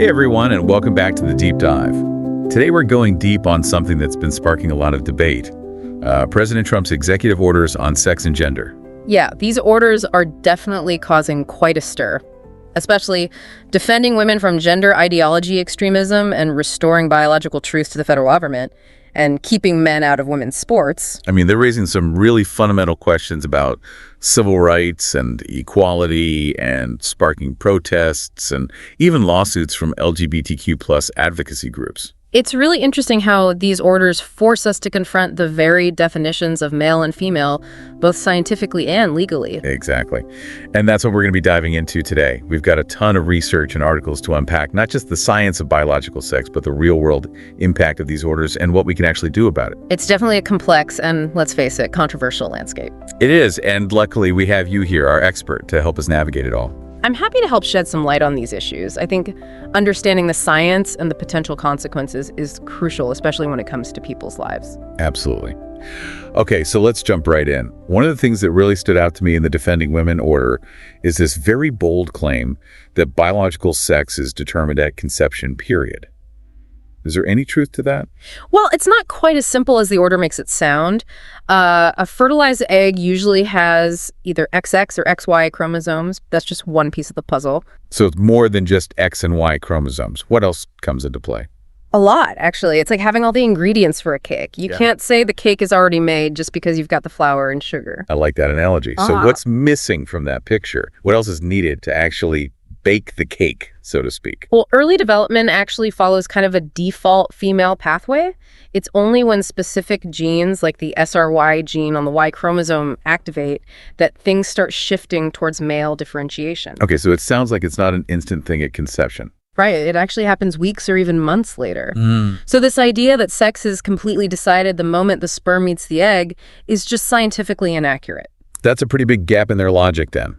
Hey everyone, and welcome back to The Deep Dive. Today we're going deep on something that's been sparking a lot of debate. President Trump's executive orders on sex and gender. Yeah, these orders are definitely causing quite a stir, especially defending women from gender ideology extremism and restoring biological truth to the federal government and keeping men out of women's sports. I mean, they're raising some really fundamental questions about civil rights and equality and sparking protests and even lawsuits from LGBTQ plus advocacy groups. It's really interesting how these orders force us to confront the very definitions of male and female, both scientifically and legally. Exactly. And that's what we're going to be diving into today. We've got a ton of research and articles to unpack, not just the science of biological sex, but the real-world impact of these orders and what we can actually do about it. It's definitely a complex and, let's face it, controversial landscape. It is, and luckily we have you here, our expert, to help us navigate it all. I'm happy to help shed some light on these issues. I think understanding the science and the potential consequences is crucial, especially when it comes to people's lives. Absolutely. Okay, so let's jump right in. One of the things that really stood out to me in the Defending Women order is this very bold claim that biological sex is determined at conception, period. Is there any truth to that? Well, it's not quite as simple as the order makes it sound. A fertilized egg usually has either XX or XY chromosomes. That's just one piece of the puzzle. So it's more than just X and Y chromosomes. What else comes into play? A lot, actually. It's like having all the ingredients for a cake. You can't say the cake is already made just because you've got the flour and sugar. I like that analogy. So what's missing from that picture? What else is needed to actually bake the cake, so to speak? Well, early development actually follows kind of a default female pathway. It's only when specific genes like the SRY gene on the Y chromosome activate that things start shifting towards male differentiation. Okay, so it sounds like it's not an instant thing at conception. Right, it actually happens weeks or even months later. So this idea that sex is completely decided the moment the sperm meets the egg is just scientifically inaccurate. That's a pretty big gap in their logic then.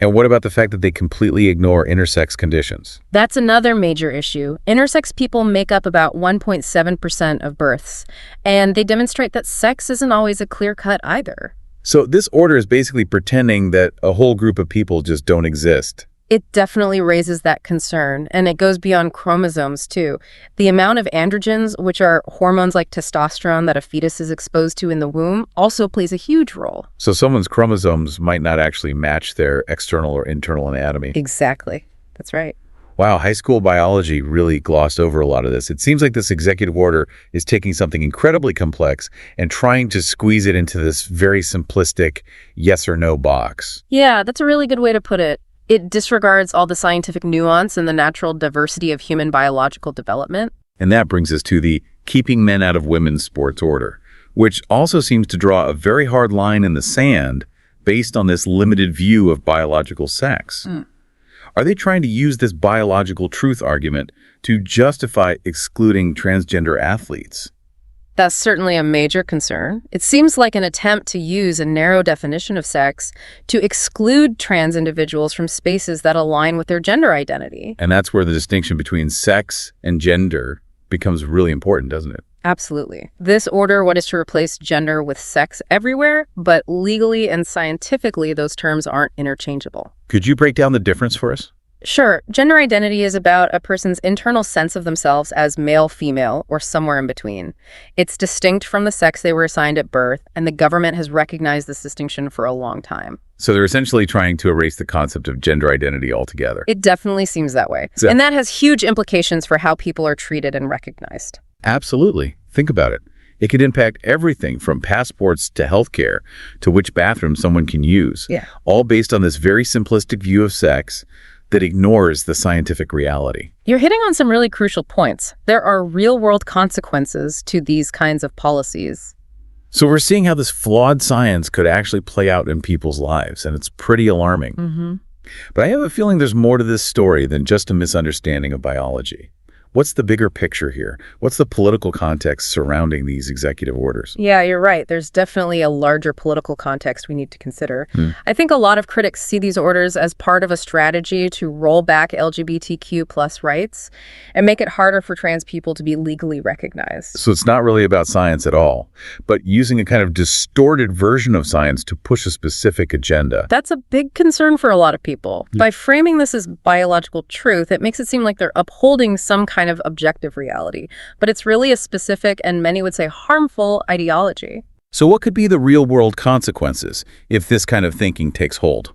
And what about the fact that they completely ignore intersex conditions? That's another major issue. Intersex people make up about 1.7% of births, and they demonstrate that sex isn't always a clear cut either. So this order is basically pretending that a whole group of people just don't exist. It definitely raises that concern, and it goes beyond chromosomes, too. The amount of androgens, which are hormones like testosterone that a fetus is exposed to in the womb, also plays a huge role. So someone's chromosomes might not actually match their external or internal anatomy. Exactly. That's right. Wow, high school biology really glossed over a lot of this. It seems like this executive order is taking something incredibly complex and trying to squeeze it into this very simplistic yes or no box. Yeah, that's a really good way to put it. It disregards all the scientific nuance and the natural diversity of human biological development. And that brings us to the Keeping Men Out of Women's Sports order, which also seems to draw a very hard line in the sand based on this limited view of biological sex. Are they trying to use this biological truth argument to justify excluding transgender athletes? That's certainly a major concern. It seems like an attempt to use a narrow definition of sex to exclude trans individuals from spaces that align with their gender identity. And that's where the distinction between sex and gender becomes really important, doesn't it? Absolutely. This order wanted to replace gender with sex everywhere, but legally and scientifically, those terms aren't interchangeable. Could you break down the difference for us? Sure. Gender identity is about a person's internal sense of themselves as male, female, or somewhere in between. It's distinct from the sex they were assigned at birth, and the government has recognized this distinction for a long time. So they're essentially trying to erase the concept of gender identity altogether. It definitely seems that way. And that has huge implications for how people are treated and recognized. Absolutely. Think about it. It could impact everything from passports to healthcare to which bathroom someone can use. All based on this very simplistic view of sex that ignores the scientific reality. You're hitting on some really crucial points. There are real-world consequences to these kinds of policies. So we're seeing how this flawed science could actually play out in people's lives, and it's pretty alarming. But I have a feeling there's more to this story than just a misunderstanding of biology. What's the bigger picture here? What's the political context surrounding these executive orders? Yeah, you're right. There's definitely a larger political context we need to consider. I think a lot of critics see these orders as part of a strategy to roll back LGBTQ plus rights and make it harder for trans people to be legally recognized. So it's not really about science at all, but using a kind of distorted version of science to push a specific agenda. That's a big concern for a lot of people. By framing this as biological truth, it makes it seem like they're upholding some kind of objective reality, but it's really a specific and many would say harmful ideology. So what could be the real-world consequences if this kind of thinking takes hold?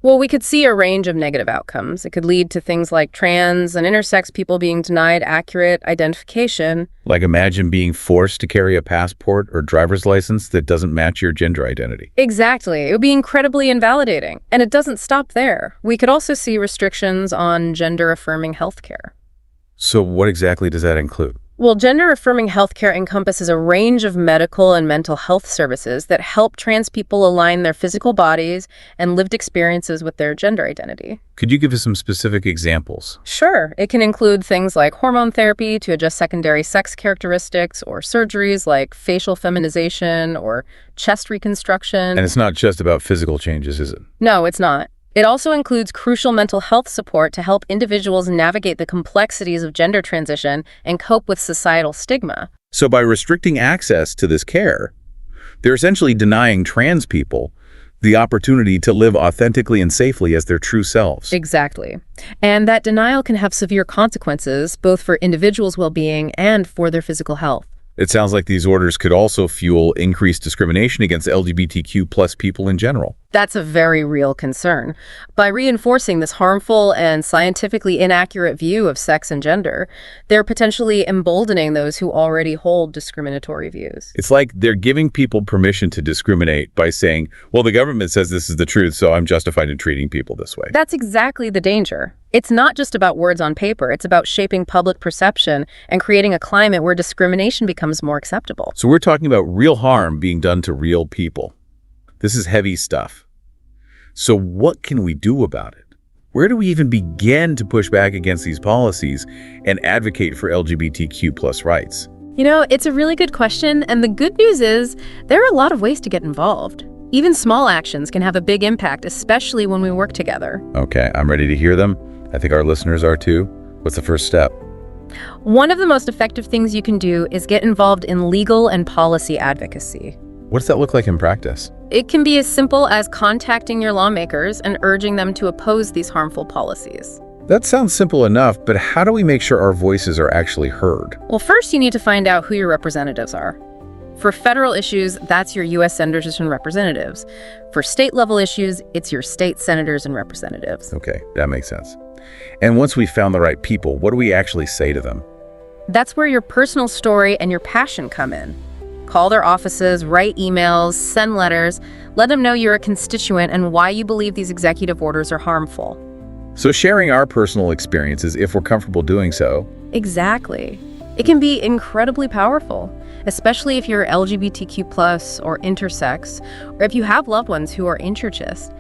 Well, we could see a range of negative outcomes. It could lead to things like trans and intersex people being denied accurate identification. Like imagine being forced to carry a passport or driver's license that doesn't match your gender identity. Exactly. It would be incredibly invalidating. And it doesn't stop there. We could also see restrictions on gender-affirming healthcare. So what exactly does that include? Well, gender-affirming healthcare encompasses a range of medical and mental health services that help trans people align their physical bodies and lived experiences with their gender identity. Could you give us some specific examples? Sure. It can include things like hormone therapy to adjust secondary sex characteristics, or surgeries like facial feminization or chest reconstruction. And it's not just about physical changes, is it? No, it's not. It also includes crucial mental health support to help individuals navigate the complexities of gender transition and cope with societal stigma. So by restricting access to this care, they're essentially denying trans people the opportunity to live authentically and safely as their true selves. Exactly. And that denial can have severe consequences, both for individuals' well-being and for their physical health. It sounds like these orders could also fuel increased discrimination against LGBTQ plus people in general. That's a very real concern. By reinforcing this harmful and scientifically inaccurate view of sex and gender, they're potentially emboldening those who already hold discriminatory views. It's like they're giving people permission to discriminate by saying, well, the government says this is the truth, so I'm justified in treating people this way. That's exactly the danger. It's not just about words on paper. It's about shaping public perception and creating a climate where discrimination becomes more acceptable. So we're talking about real harm being done to real people. This is heavy stuff. So what can we do about it? Where do we even begin to push back against these policies and advocate for LGBTQ plus rights? You know, it's a really good question, and the good news is there are a lot of ways to get involved. Even small actions can have a big impact, especially when we work together. Okay, I'm ready to hear them. I think our listeners are too. What's the first step? One of the most effective things you can do is get involved in legal and policy advocacy. What does that look like in practice? It can be as simple as contacting your lawmakers and urging them to oppose these harmful policies. That sounds simple enough, but how do we make sure our voices are actually heard? Well, first you need to find out who your representatives are. For federal issues, that's your U.S. senators and representatives. For state-level issues, it's your state senators and representatives. Okay, that makes sense. And once we've found the right people, what do we actually say to them? That's where your personal story and your passion come in. Call their offices, write emails, send letters, let them know you're a constituent and why you believe these executive orders are harmful. So sharing our personal experiences, if we're comfortable doing so. Exactly. It can be incredibly powerful, especially if you're LGBTQ+ or intersex, or if you have loved ones who are intergist.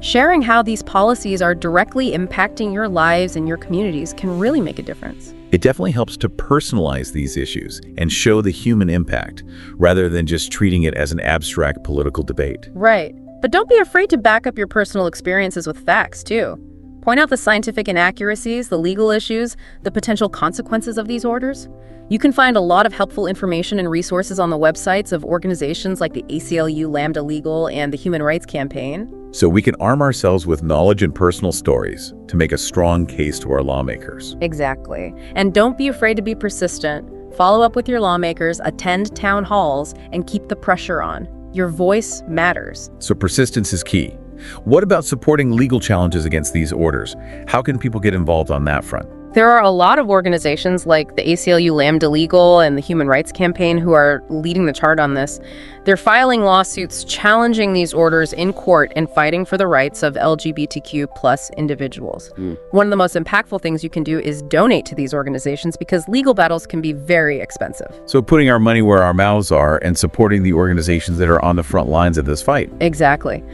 Sharing how these policies are directly impacting your lives and your communities can really make a difference. It definitely helps to personalize these issues and show the human impact, rather than just treating it as an abstract political debate. Right. But don't be afraid to back up your personal experiences with facts, too. Point out the scientific inaccuracies, the legal issues, the potential consequences of these orders. You can find a lot of helpful information and resources on the websites of organizations like the ACLU Lambda Legal and the Human Rights Campaign. So we can arm ourselves with knowledge and personal stories to make a strong case to our lawmakers. Exactly. And don't be afraid to be persistent. Follow up with your lawmakers, attend town halls, and keep the pressure on. Your voice matters. So persistence is key. What about supporting legal challenges against these orders? How can people get involved on that front? There are a lot of organizations like the ACLU Lambda Legal and the Human Rights Campaign who are leading the charge on this. They're filing lawsuits challenging these orders in court and fighting for the rights of LGBTQ+ individuals. One of the most impactful things you can do is donate to these organizations because legal battles can be very expensive. So putting our money where our mouths are and supporting the organizations that are on the front lines of this fight. Exactly.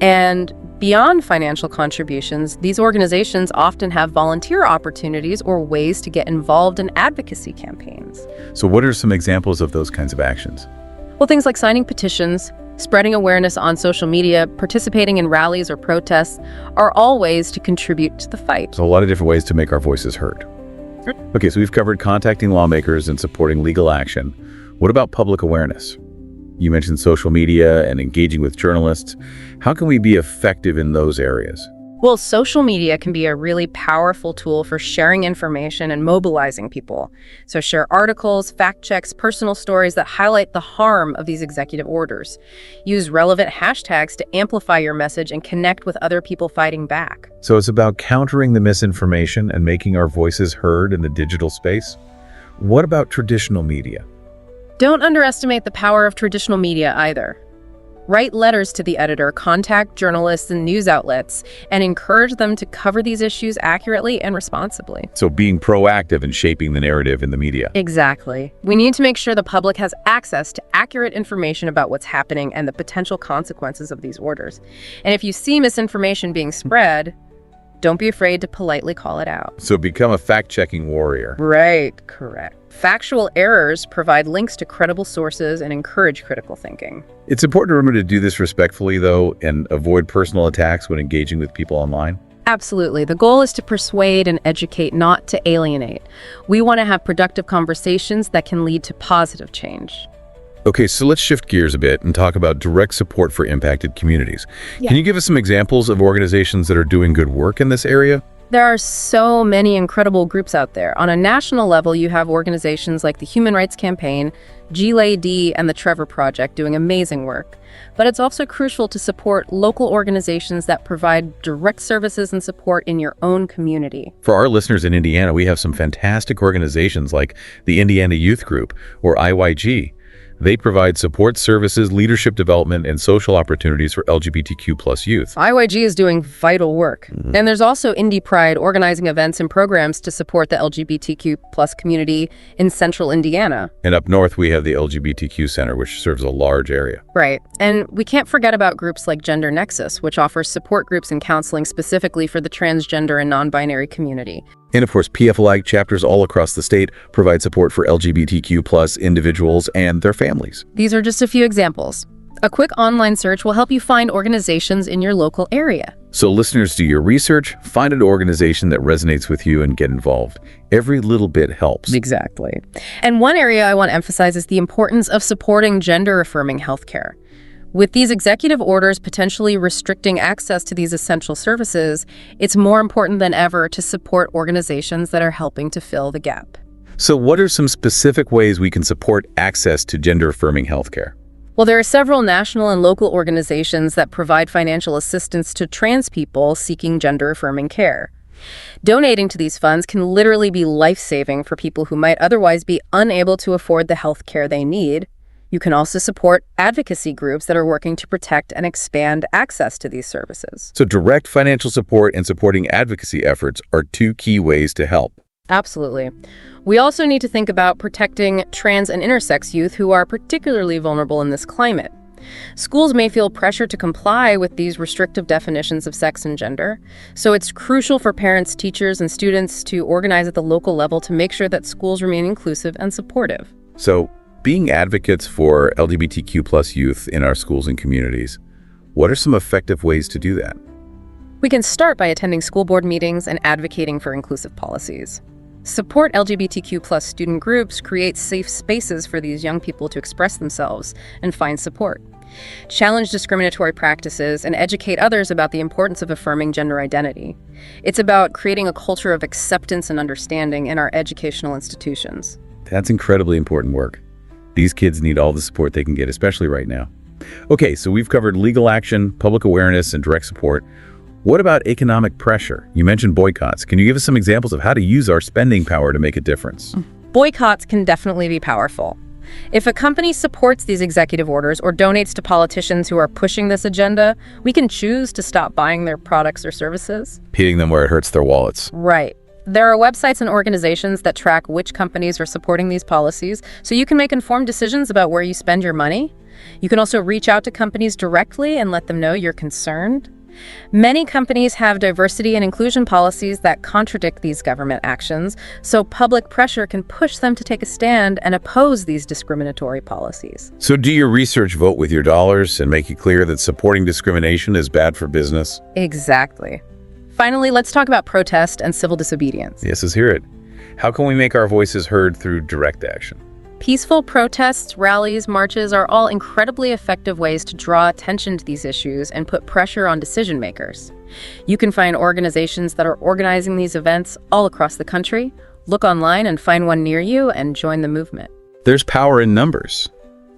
And beyond financial contributions, these organizations often have volunteer opportunities or ways to get involved in advocacy campaigns. So what are some examples of those kinds of actions? Well, things like signing petitions, spreading awareness on social media, participating in rallies or protests are all ways to contribute to the fight. So a lot of different ways to make our voices heard. Okay, so we've covered contacting lawmakers and supporting legal action. What about public awareness? You mentioned social media and engaging with journalists. How can we be effective in those areas? Well, social media can be a really powerful tool for sharing information and mobilizing people. So share articles, fact checks, personal stories that highlight the harm of these executive orders. Use relevant hashtags to amplify your message and connect with other people fighting back. So it's about countering the misinformation and making our voices heard in the digital space. What about traditional media? Don't underestimate the power of traditional media either. Write letters to the editor, contact journalists and news outlets, and encourage them to cover these issues accurately and responsibly. So being proactive in shaping the narrative in the media. Exactly. We need to make sure the public has access to accurate information about what's happening and the potential consequences of these orders. And if you see misinformation being spread, don't be afraid to politely call it out. So become a fact-checking warrior. Right, correct. Factual errors provide links to credible sources and encourage critical thinking. It's important to remember to do this respectfully, though, and avoid personal attacks when engaging with people online. Absolutely. The goal is to persuade and educate, not to alienate. We want to have productive conversations that can lead to positive change. Okay, so let's shift gears a bit and talk about direct support for impacted communities. Yeah. Can you give us some examples of organizations that are doing good work in this area? There are so many incredible groups out there. On a national level, you have organizations like the Human Rights Campaign, GLAD, and the Trevor Project doing amazing work. But it's also crucial to support local organizations that provide direct services and support in your own community. For our listeners in Indiana, we have some fantastic organizations like the Indiana Youth Group, or IYG. They provide support services, leadership development, and social opportunities for LGBTQ+ youth. IYG is doing vital work. And there's also Indie Pride organizing events and programs to support the LGBTQ+ community in central Indiana. And up north, we have the LGBTQ Center, which serves a large area. Right. And we can't forget about groups like Gender Nexus, which offers support groups and counseling specifically for the transgender and non-binary community. And of course, PFLAG chapters all across the state provide support for LGBTQ+ individuals and their families. These are just a few examples. A quick online search will help you find organizations in your local area. So listeners, do your research, find an organization that resonates with you, and get involved. Every little bit helps. Exactly. And one area I want to emphasize is the importance of supporting gender-affirming healthcare. With these executive orders potentially restricting access to these essential services, it's more important than ever to support organizations that are helping to fill the gap. So what are some specific ways we can support access to gender-affirming healthcare? Well, there are several national and local organizations that provide financial assistance to trans people seeking gender-affirming care. Donating to these funds can literally be life-saving for people who might otherwise be unable to afford the health care they need. You can also support advocacy groups that are working to protect and expand access to these services. So direct financial support and supporting advocacy efforts are two key ways to help. Absolutely. We also need to think about protecting trans and intersex youth who are particularly vulnerable in this climate. Schools may feel pressure to comply with these restrictive definitions of sex and gender, so it's crucial for parents, teachers, and students to organize at the local level to make sure that schools remain inclusive and supportive. So, being advocates for LGBTQ+ youth in our schools and communities, what are some effective ways to do that? We can start by attending school board meetings and advocating for inclusive policies. Support LGBTQ+ student groups, create safe spaces for these young people to express themselves and find support. Challenge discriminatory practices and educate others about the importance of affirming gender identity. It's about creating a culture of acceptance and understanding in our educational institutions. That's incredibly important work. These kids need all the support they can get, especially right now. Okay, so we've covered legal action, public awareness, and direct support. What about economic pressure? You mentioned boycotts. Can you give us some examples of how to use our spending power to make a difference? Boycotts can definitely be powerful. If a company supports these executive orders or donates to politicians who are pushing this agenda, we can choose to stop buying their products or services. Hitting them where it hurts their wallets. Right. There are websites and organizations that track which companies are supporting these policies, so you can make informed decisions about where you spend your money. You can also reach out to companies directly and let them know you're concerned. Many companies have diversity and inclusion policies that contradict these government actions, so public pressure can push them to take a stand and oppose these discriminatory policies. So do your research, vote with your dollars, and make it clear that supporting discrimination is bad for business? Exactly. Finally, let's talk about protest and civil disobedience. Yes, let's hear it. How can we make our voices heard through direct action? Peaceful protests, rallies, marches are all incredibly effective ways to draw attention to these issues and put pressure on decision makers. You can find organizations that are organizing these events all across the country. Look online and find one near you and join the movement. There's power in numbers.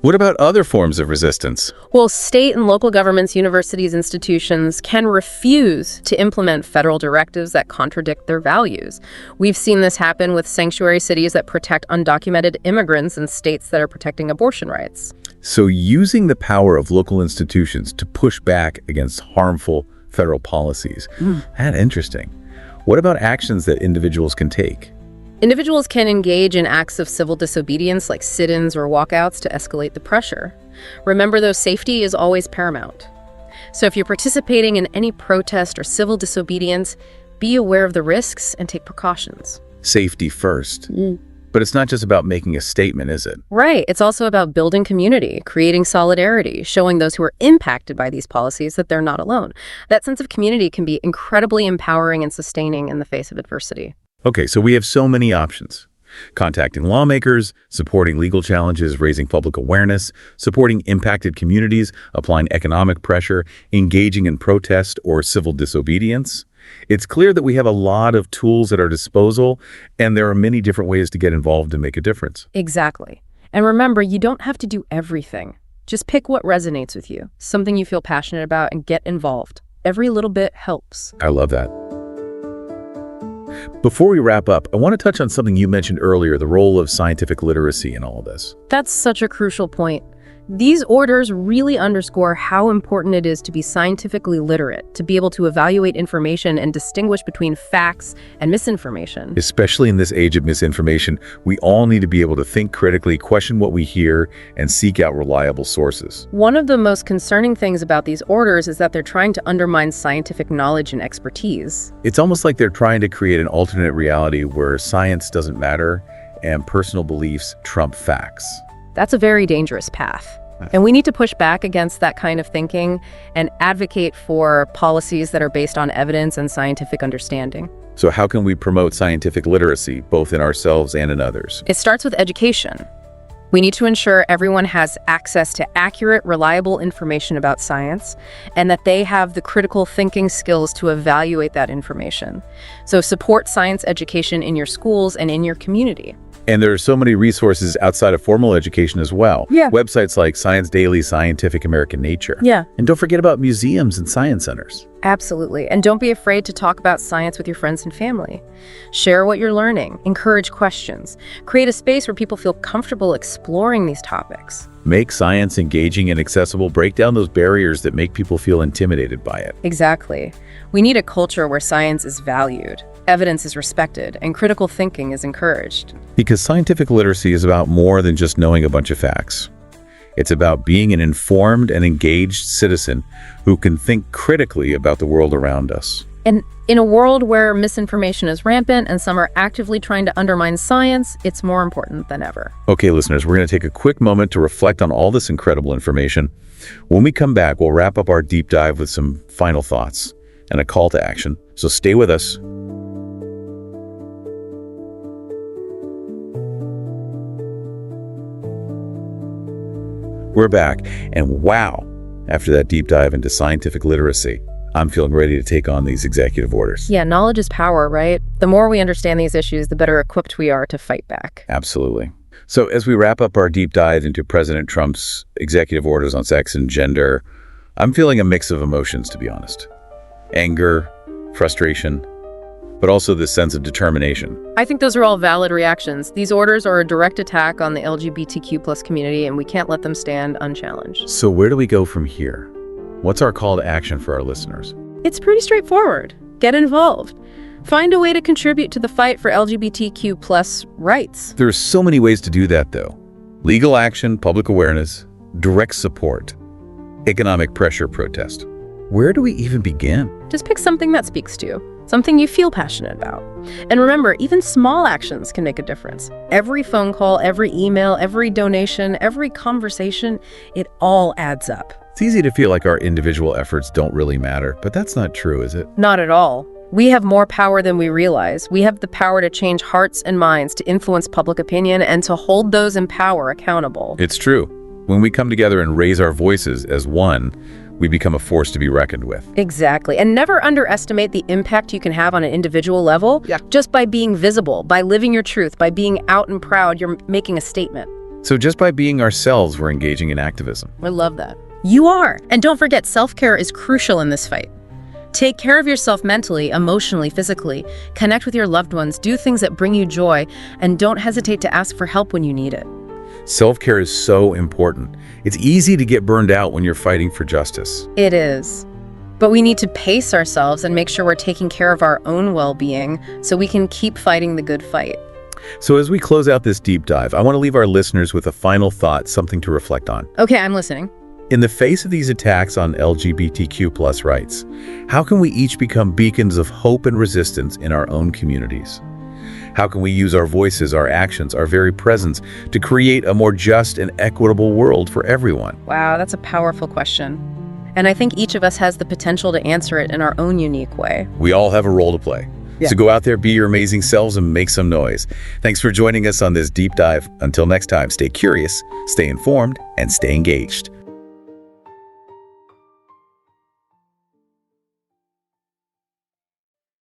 What about other forms of resistance? Well, state and local governments, universities, institutions can refuse to implement federal directives that contradict their values. We've seen this happen with sanctuary cities that protect undocumented immigrants and states that are protecting abortion rights. So using the power of local institutions to push back against harmful federal policies. That's interesting. What about actions that individuals can take? Individuals can engage in acts of civil disobedience like sit-ins or walkouts to escalate the pressure. Remember, though, safety is always paramount. So if you're participating in any protest or civil disobedience, be aware of the risks and take precautions. Safety first. But it's not just about making a statement, is it? Right. It's also about building community, creating solidarity, showing those who are impacted by these policies that they're not alone. That sense of community can be incredibly empowering and sustaining in the face of adversity. Okay, so we have so many options. Contacting lawmakers, supporting legal challenges, raising public awareness, supporting impacted communities, applying economic pressure, engaging in protest or civil disobedience. It's clear that we have a lot of tools at our disposal, and there are many different ways to get involved and make a difference. Exactly. And remember, you don't have to do everything. Just pick what resonates with you, something you feel passionate about, and get involved. Every little bit helps. I love that. Before we wrap up, I want to touch on something you mentioned earlier, the role of scientific literacy in all of this. That's such a crucial point. These orders really underscore how important it is to be scientifically literate, to be able to evaluate information and distinguish between facts and misinformation. Especially in this age of misinformation, we all need to be able to think critically, question what we hear, and seek out reliable sources. One of the most concerning things about these orders is that they're trying to undermine scientific knowledge and expertise. It's almost like they're trying to create an alternate reality where science doesn't matter and personal beliefs trump facts. That's a very dangerous path. And we need to push back against that kind of thinking and advocate for policies that are based on evidence and scientific understanding. So how can we promote scientific literacy, both in ourselves and in others? It starts with education. We need to ensure everyone has access to accurate, reliable information about science and that they have the critical thinking skills to evaluate that information. So support science education in your schools and in your community. And there are so many resources outside of formal education as well. Yeah. Websites like Science Daily, Scientific American Nature. Yeah. And don't forget about museums and science centers. Absolutely. And don't be afraid to talk about science with your friends and family. Share what you're learning. Encourage questions. Create a space where people feel comfortable exploring these topics. Make science engaging and accessible. Break down those barriers that make people feel intimidated by it. Exactly. We need a culture where science is valued, evidence is respected, and critical thinking is encouraged. Because scientific literacy is about more than just knowing a bunch of facts. It's about being an informed and engaged citizen who can think critically about the world around us. And in a world where misinformation is rampant and some are actively trying to undermine science, it's more important than ever. Okay, listeners, we're going to take a quick moment to reflect on all this incredible information. When we come back, we'll wrap up our deep dive with some final thoughts and a call to action. So stay with us. We're back, and wow, after that deep dive into scientific literacy, I'm feeling ready to take on these executive orders. Yeah, knowledge is power, right? The more we understand these issues, the better equipped we are to fight back. Absolutely. So as we wrap up our deep dive into President Trump's executive orders on sex and gender, I'm feeling a mix of emotions, to be honest. Anger, frustration, but also this sense of determination. I think those are all valid reactions. These orders are a direct attack on the LGBTQ+ community, and we can't let them stand unchallenged. So where do we go from here? What's our call to action for our listeners? It's pretty straightforward. Get involved. Find a way to contribute to the fight for LGBTQ+ rights. There are so many ways to do that, though. Legal action, public awareness, direct support, economic pressure protest. Where do we even begin? Just pick something that speaks to you, something you feel passionate about. And remember, even small actions can make a difference. Every phone call, every email, every donation, every conversation, it all adds up. It's easy to feel like our individual efforts don't really matter, but that's not true, is it? Not at all. We have more power than we realize. We have the power to change hearts and minds, to influence public opinion, and to hold those in power accountable. It's true. When we come together and raise our voices as one, we become a force to be reckoned with. Exactly. And never underestimate the impact you can have on an individual level. Just by being visible, by living your truth, by being out and proud, you're making a statement. So just by being ourselves, we're engaging in activism. I love that. You are. And don't forget, self-care is crucial in this fight. Take care of yourself mentally, emotionally, physically. Connect with your loved ones, do things that bring you joy, and don't hesitate to ask for help when you need it. Self-care is so important. It's easy to get burned out when you're fighting for justice. It is. But we need to pace ourselves and make sure we're taking care of our own well-being so we can keep fighting the good fight. So as we close out this deep dive, I want to leave our listeners with a final thought, something to reflect on. Okay, I'm listening. In the face of these attacks on LGBTQ+ rights, how can we each become beacons of hope and resistance in our own communities? How can we use our voices, our actions, our very presence to create a more just and equitable world for everyone? Wow, that's a powerful question. And I think each of us has the potential to answer it in our own unique way. We all have a role to play. So go out there, be your amazing selves, and make some noise. Thanks for joining us on this deep dive. Until next time, stay curious, stay informed, and stay engaged.